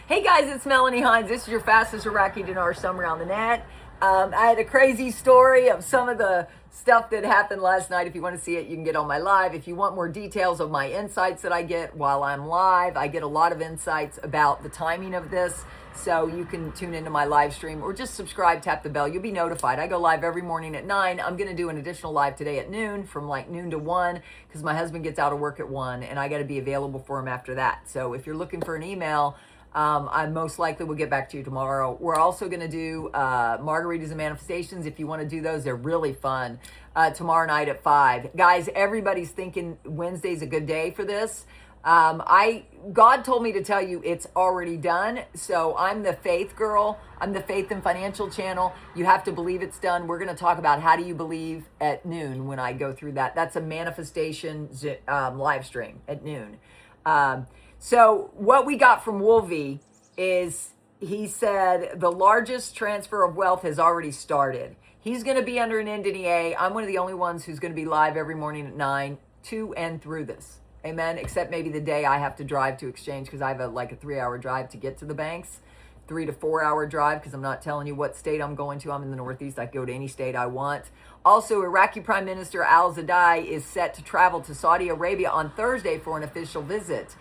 Hey guys, it's Melanie Hinds. This is your fastest IRAQI dinar summary on the net. I had a crazy story of some of the stuff that happened last night. If you want to see it, you can get on my live. If you want more details of my insights that I get while I'm live, I get a lot of insights about the timing of this. So you can tune into my live stream or just subscribe, tap the bell. You'll be notified. I go live every morning at 9. I'm going to do an additional live today at noon, from like noon to 1, because my husband gets out of work at 1 and I got to be available for him after that. So if you're looking for an email, I most likely will get back to you tomorrow. We're also going to do margaritas and manifestations. If you want to do those, they're really fun. Tomorrow night at 5. Guys, everybody's thinking Wednesday's a good day for this. God told me to tell you it's already done. So I'm the faith girl. I'm the faith and financial channel. You have to believe it's done. We're going to talk about how do you believe at noon when I go through that. That's a manifestation live stream at noon. So what we got from Wolvie is he said the largest transfer of wealth has already started. He's going to be under an NDA. I'm one of the only ones who's going to be live every morning at 9 to and through this. Amen. Except maybe the day I have to drive to exchange because I have a 3-hour drive to get to the banks. 3 to 4 hour drive because I'm not telling you what state I'm going to. I'm in the Northeast. I can go to any state I want. Also, Iraqi Prime Minister al-Zaidi is set to travel to Saudi Arabia on Thursday for an official visit.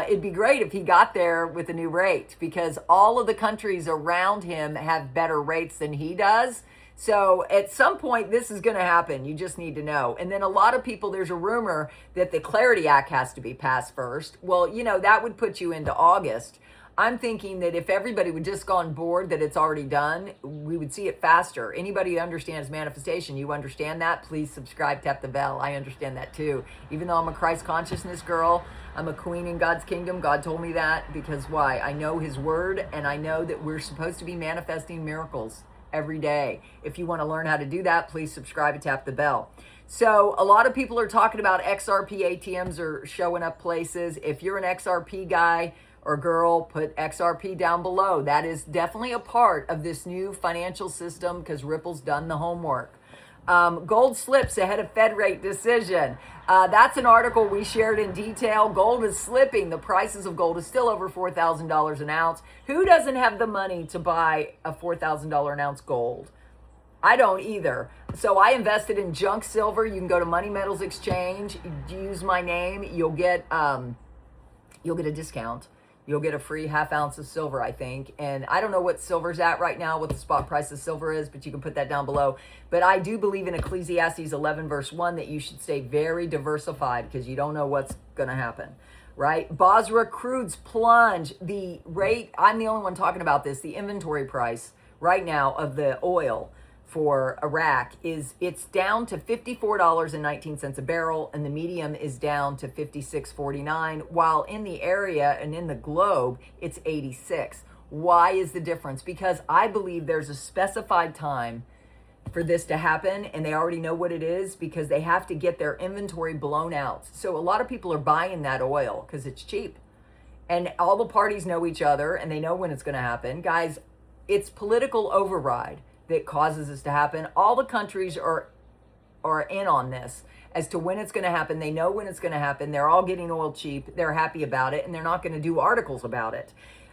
It'd be great if he got there with a new rate because all of the countries around him have better rates than he does. So at some point, this is going to happen. You just need to know. And then a lot of people, there's a rumor that the Clarity Act has to be passed first. Well, that would put you into August. I'm thinking that if everybody would just go on board that it's already done, we would see it faster. Anybody that understands manifestation, you understand that? Please subscribe, tap the bell. I understand that too. Even though I'm a Christ consciousness girl, I'm a queen in God's kingdom. God told me that because why? I know his word and I know that we're supposed to be manifesting miracles every day. If you want to learn how to do that, please subscribe and tap the bell. So a lot of people are talking about XRP ATMs are showing up places. If you're an XRP guy or girl, put XRP down below. That is definitely a part of this new financial system because Ripple's done the homework. Gold slips ahead of Fed rate decision. That's an article we shared in detail. Gold is slipping. The prices of gold is still over $4,000 an ounce. Who doesn't have the money to buy a $4,000 an ounce gold? I don't either. So I invested in junk silver. You can go to Money Metals Exchange, use my name. You'll get a discount. You'll get a free half ounce of silver, I think. And I don't know what silver's at right now, what the spot price of silver is, but you can put that down below. But I do believe in Ecclesiastes 11 verse 1 that you should stay very diversified because you don't know what's going to happen, right? Basra crudes plunge. The rate, I'm the only one talking about this, the inventory price right now of the oil for Iraq it's down to $54.19 a barrel, and the medium is down to $56.49, while in the area and in the globe it's 86. Why is the difference? Because I believe there's a specified time for this to happen, and they already know what it is because they have to get their inventory blown out. So a lot of people are buying that oil because it's cheap, and all the parties know each other and they know when it's going to happen. Guys, it's political override that causes this to happen. All the countries are in on this as to when it's going to happen. They know when it's going to happen. They're all getting oil cheap. They're happy about it, and they're not going to do articles about it.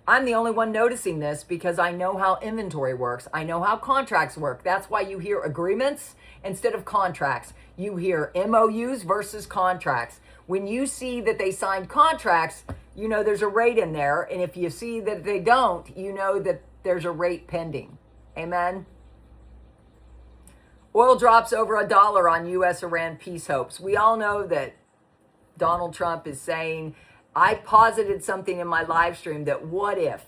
I'm the only one noticing this because I know how inventory works. I know how contracts work. That's why you hear agreements instead of contracts. You hear MOUs versus contracts. When you see that they signed contracts, you know there's a rate in there. And if you see that they don't, you know that there's a rate pending. Amen. Oil drops over $1 on U.S.-Iran peace hopes. We all know that Donald Trump is saying, I posited something in my live stream that what if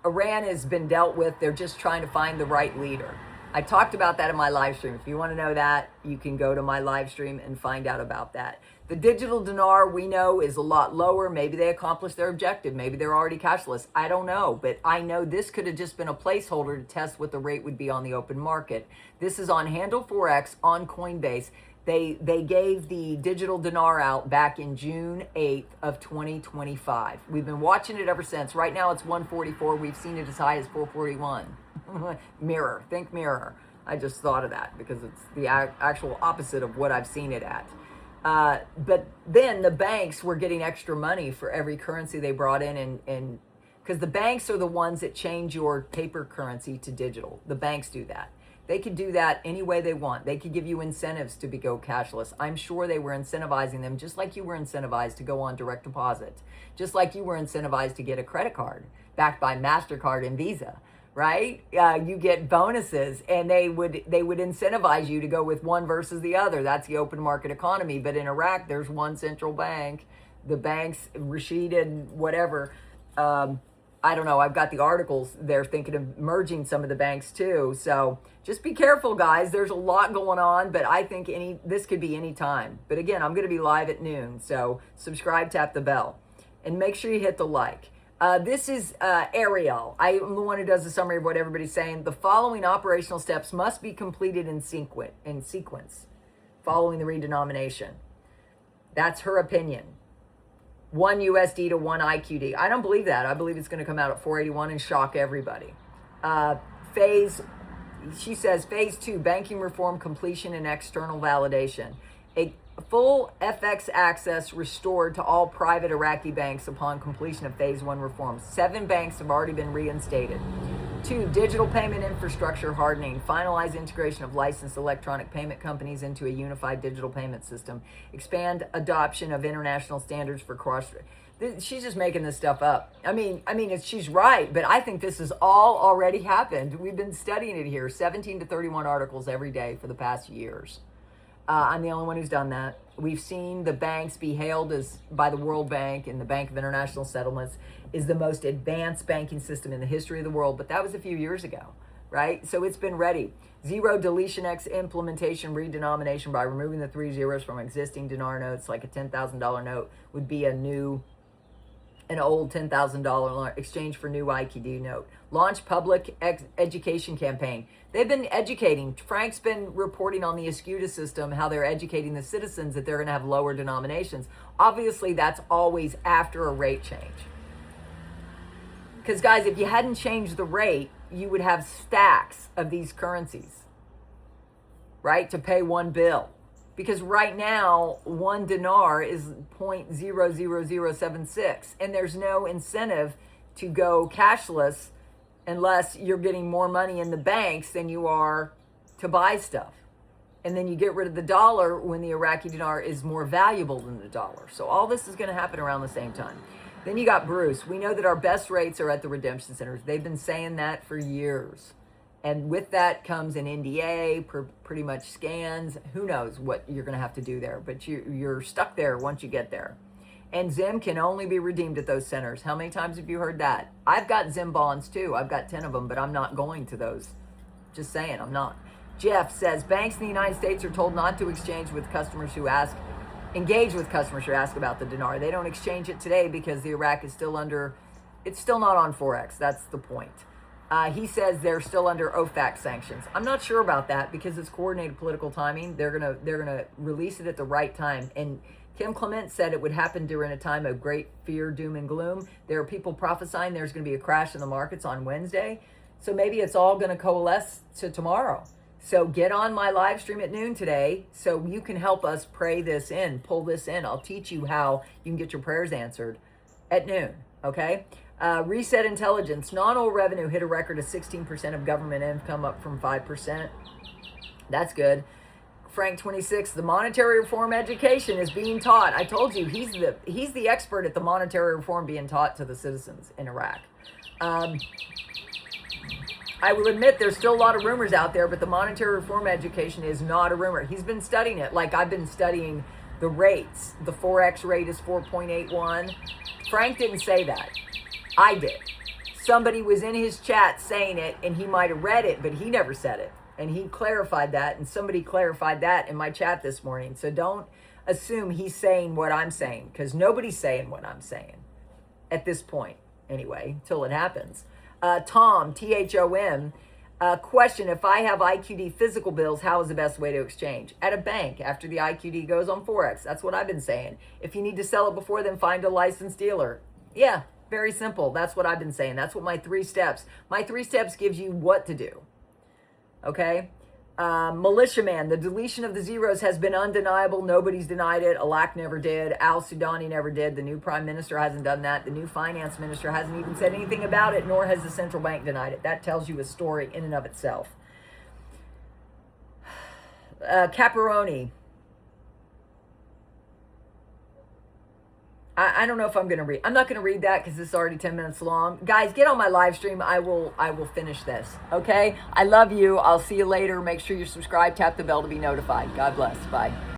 Iran has been dealt with, they're just trying to find the right leader. I talked about that in my live stream. If you want to know that, you can go to my live stream and find out about that. The digital dinar we know is a lot lower. Maybe they accomplished their objective. Maybe they're already cashless. I don't know. But I know this could have just been a placeholder to test what the rate would be on the open market. This is on Handle Forex on Coinbase. They gave the digital dinar out back in June 8th of 2025. We've been watching it ever since. Right now it's 144. We've seen it as high as 441. Mirror. Think mirror. I just thought of that because it's the actual opposite of what I've seen it at. But then the banks were getting extra money for every currency they brought in, and because the banks are the ones that change your paper currency to digital. The banks do that. They could do that any way they want. They could give you incentives to go cashless. I'm sure they were incentivizing them just like you were incentivized to go on direct deposit, just like you were incentivized to get a credit card backed by MasterCard and Visa, right? You get bonuses, and they would incentivize you to go with one versus the other. That's the open market economy. But in Iraq, there's one central bank. The banks, Rashid and whatever, I don't know. I've got the articles. They're thinking of merging some of the banks too. So just be careful, guys. There's a lot going on, but I think this could be any time. But again, I'm going to be live at noon. So subscribe, tap the bell, and make sure you hit the like. This is Ariel. I'm the one who does the summary of what everybody's saying. The following operational steps must be completed in sequence following the redenomination. That's her opinion. 1 USD to 1 IQD. I don't believe that. I believe it's going to come out at 481 and shock everybody. She says, phase 2, banking reform completion and external validation. A full FX access restored to all private Iraqi banks upon completion of phase 1 reforms. 7 banks have already been reinstated. 2, digital payment infrastructure hardening. Finalize integration of licensed electronic payment companies into a unified digital payment system. Expand adoption of international standards for cross. She's just making this stuff up. I mean, she's right, but I think this has all already happened. We've been studying it here, 17 to 31 articles every day for the past years. I'm the only one who's done that. We've seen the banks be hailed as by the World Bank and the Bank of International Settlements is the most advanced banking system in the history of the world, but that was a few years ago, right? So it's been ready. Zero deletion X implementation redenomination by removing the 3 zeros from existing dinar notes, like a $10,000 note would be an old $10,000 loan exchange for new IQD note. Launch public education campaign. They've been educating. Frank's been reporting on the Escuda system, how they're educating the citizens that they're going to have lower denominations. Obviously, that's always after a rate change. Because, guys, if you hadn't changed the rate, you would have stacks of these currencies, right, to pay one bill. Because right now, 1 dinar is 0.00076, and there's no incentive to go cashless unless you're getting more money in the banks than you are to buy stuff. And then you get rid of the dollar when the Iraqi dinar is more valuable than the dollar. So all this is going to happen around the same time. Then you got Bruce. We know that our best rates are at the redemption centers. They've been saying that for years. And with that comes an NDA, pretty much scans. Who knows what you're going to have to do there, but you're stuck there once you get there. And Zim can only be redeemed at those centers. How many times have you heard that? I've got Zim bonds too. I've got 10 of them, but I'm not going to those. Just saying, I'm not. Jeff says, banks in the United States are told not to engage with customers who ask about the dinar. They don't exchange it today because the Iraq is still it's still not on Forex. That's the point. He says they're still under OFAC sanctions. I'm not sure about that because it's coordinated political timing. They're gonna release it at the right time. And Kim Clement said it would happen during a time of great fear, doom, and gloom. There are people prophesying there's going to be a crash in the markets on Wednesday. So maybe it's all going to coalesce to tomorrow. So get on my live stream at noon today so you can help us pray this in, pull this in. I'll teach you how you can get your prayers answered at noon, okay? Reset intelligence. Non-oil revenue hit a record of 16% of government income, up from 5%. That's good. Frank 26, the monetary reform education is being taught. I told you, he's the expert at the monetary reform being taught to the citizens in Iraq. I will admit there's still a lot of rumors out there, but the monetary reform education is not a rumor. He's been studying it like I've been studying the rates. The Forex rate is 4.81. Frank didn't say that. I did. Somebody was in his chat saying it, and he might have read it, but he never said it. And he clarified that, and somebody clarified that in my chat this morning. So don't assume he's saying what I'm saying, because nobody's saying what I'm saying at this point, anyway, until it happens. Tom, T-H-O-M, question, if I have IQD physical bills, how is the best way to exchange? At a bank, after the IQD goes on Forex. That's what I've been saying. If you need to sell it before, then find a licensed dealer. Yeah, very simple. That's what I've been saying. That's what my 3 steps. My 3 steps gives you what to do. Okay? Militiaman, the deletion of the zeros has been undeniable. Nobody's denied it. Iraq never did. Al-Sudani never did. The new prime minister hasn't done that. The new finance minister hasn't even said anything about it, nor has the central bank denied it. That tells you a story in and of itself. Caparoni. I don't know if I'm going to read. I'm not going to read that because this is already 10 minutes long. Guys, get on my live stream. I will finish this. Okay? I love you. I'll see you later. Make sure you're subscribed. Tap the bell to be notified. God bless. Bye.